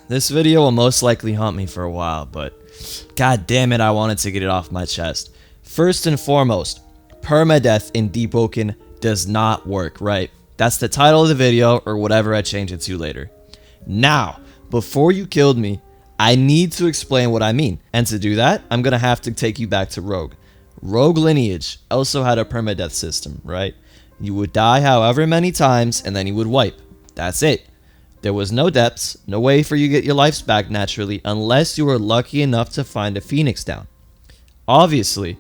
This video will most likely haunt me for a while, but god damn it, I wanted to get it off my chest. First and foremost, permadeath in Deepwoken does not work, right? That's the title of the video, or whatever I change it to later. Now, before you killed me, I need to explain what I mean. And to do that, I'm gonna have to take you back to Rogue. Rogue Lineage also had a permadeath system, right? You would die however many times, and then you would wipe. That's it. There was no depths, no way for you to get your lives back naturally, unless you were lucky enough to find a Phoenix down. Obviously,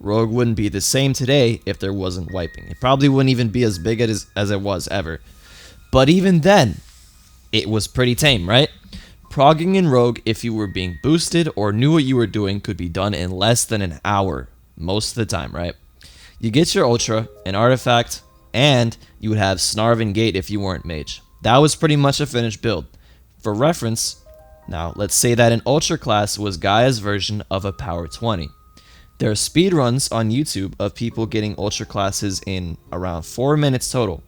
Rogue wouldn't be the same today if there wasn't wiping. It probably wouldn't even be as big as it was ever. But even then, it was pretty tame, right? Progging in Rogue, if you were being boosted or knew what you were doing, could be done in less than an hour, most of the time, right? You get your Ultra, an artifact, and you would have Snarv and Gate if you weren't mage. That was pretty much a finished build. For reference, now let's say that an Ultra class was Gaia's version of a Power 20. There are speedruns on YouTube of people getting Ultra classes in around 4 minutes total.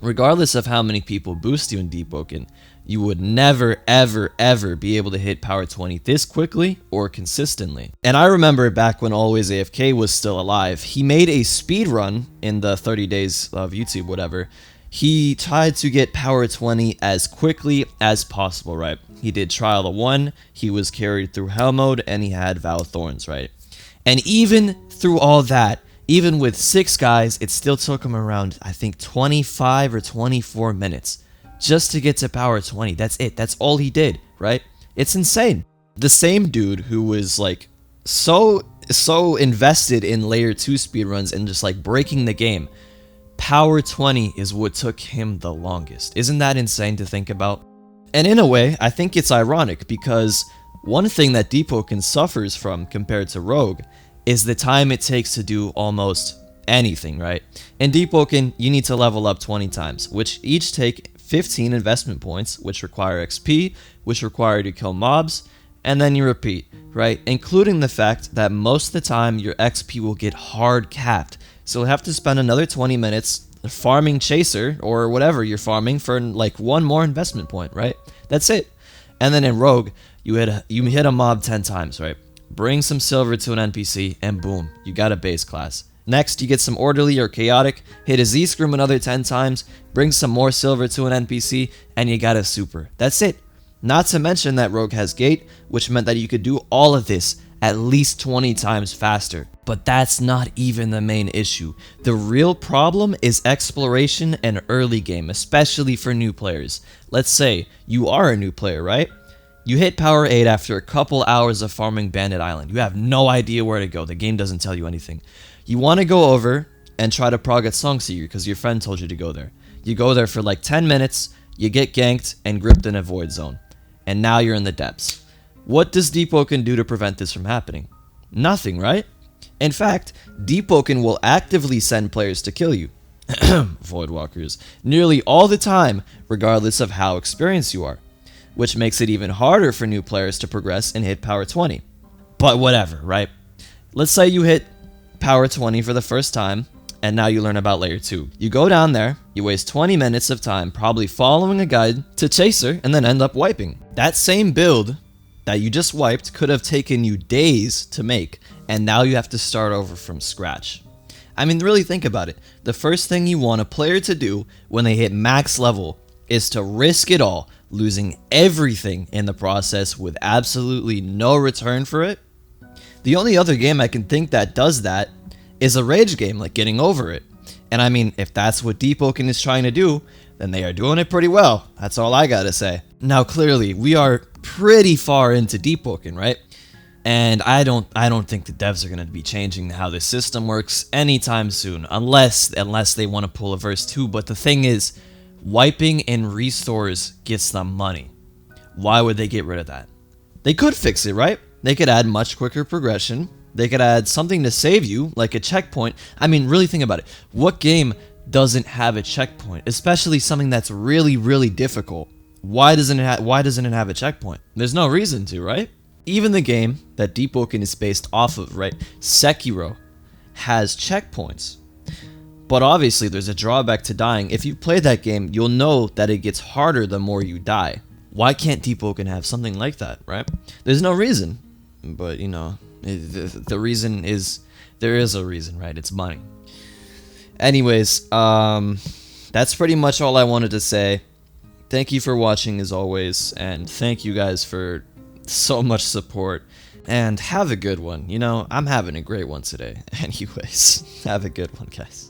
Regardless of how many people boost you in Deepwoken, you would never ever be able to hit Power 20 this quickly or consistently. And I remember back when Always AFK was still alive, he made a speedrun in the 30 days of YouTube, whatever. He tried to get Power 20 as quickly as possible, right? He did Trial of 1, he was carried through Hell Mode, and he had Vow of Thorns, right? And even through all that, even with 6 guys, it still took him around, I think, 25 or 24 minutes just to get to Power 20. That's it. That's all he did, right? It's insane. The same dude who was like so invested in layer 2 speedruns and just like breaking the game, Power 20 is what took him the longest. Isn't that insane to think about? And in a way, I think it's ironic because one thing that Deepwoken suffers from compared to Rogue is the time it takes to do almost anything, right? In Deepwoken, you need to level up 20 times, which each take 15 investment points, which require XP, which require you to kill mobs, and then you repeat, right? Including the fact that most of the time your XP will get hard capped. So you'll have to spend another 20 minutes farming Chaser or whatever you're farming for like one more investment point, right? That's it. And then in Rogue, you hit a mob 10 times, right? Bring some silver to an NPC, and boom, you got a base class. Next, you get some orderly or chaotic, hit a Z-Scrim another 10 times, bring some more silver to an NPC, and you got a super. That's it. Not to mention that Rogue has Gate, which meant that you could do all of this at least 20 times faster. But that's not even the main issue. The real problem is exploration and early game, especially for new players. Let's say you are a new player, right? You hit Power 8 after a couple hours of farming Bandit Island. You have no idea where to go. The game doesn't tell you anything. You want to go over and try to prog at Songseeker because your friend told you to go there. You go there for like 10 minutes, you get ganked and gripped in a void zone. And now you're in the depths. What does Deepwoken do to prevent this from happening? Nothing, right? In fact, Deepwoken will actively send players to kill you. Voidwalkers. Nearly all the time, regardless of how experienced you are. Which makes it even harder for new players to progress and hit Power 20. But whatever, right? Let's say you hit Power 20 for the first time, and now you learn about Layer 2. You go down there, you waste 20 minutes of time probably following a guide to Chaser, and then end up wiping. That same build that you just wiped could have taken you days to make, and now you have to start over from scratch. I mean, really think about it. The first thing you want a player to do when they hit max level is to risk it all, losing everything in the process with absolutely no return for it. The only other game I can think that does that is a rage game like Getting Over It. And I mean, if that's what Deepwoken is trying to do, then they are doing it pretty well. That's all I gotta say. Now clearly, we are pretty far into Deepwoken, right? And I don't think the devs are gonna be changing how the system works anytime soon, unless they want to pull a verse 2. But the thing is, wiping and restores gets them money. Why would they get rid of that? They could fix it, right? They could add much quicker progression. They could add something to save you, like a checkpoint. I mean, really think about it. What game doesn't have a checkpoint? Especially something that's really difficult. Why doesn't it have a checkpoint? There's no reason to, right? Even the game that Deepwoken is based off of, right? Sekiro has checkpoints. But obviously there's a drawback to dying. If you play that game, you'll know that it gets harder the more you die. Why can't Deepwoken have something like that, right? There's no reason, but you know, the reason is, there is a reason, right? It's money. Anyways, that's pretty much all I wanted to say. Thank you for watching as always, and thank you guys for so much support, and have a good one. You know, I'm having a great one today. Anyways, have a good one, guys.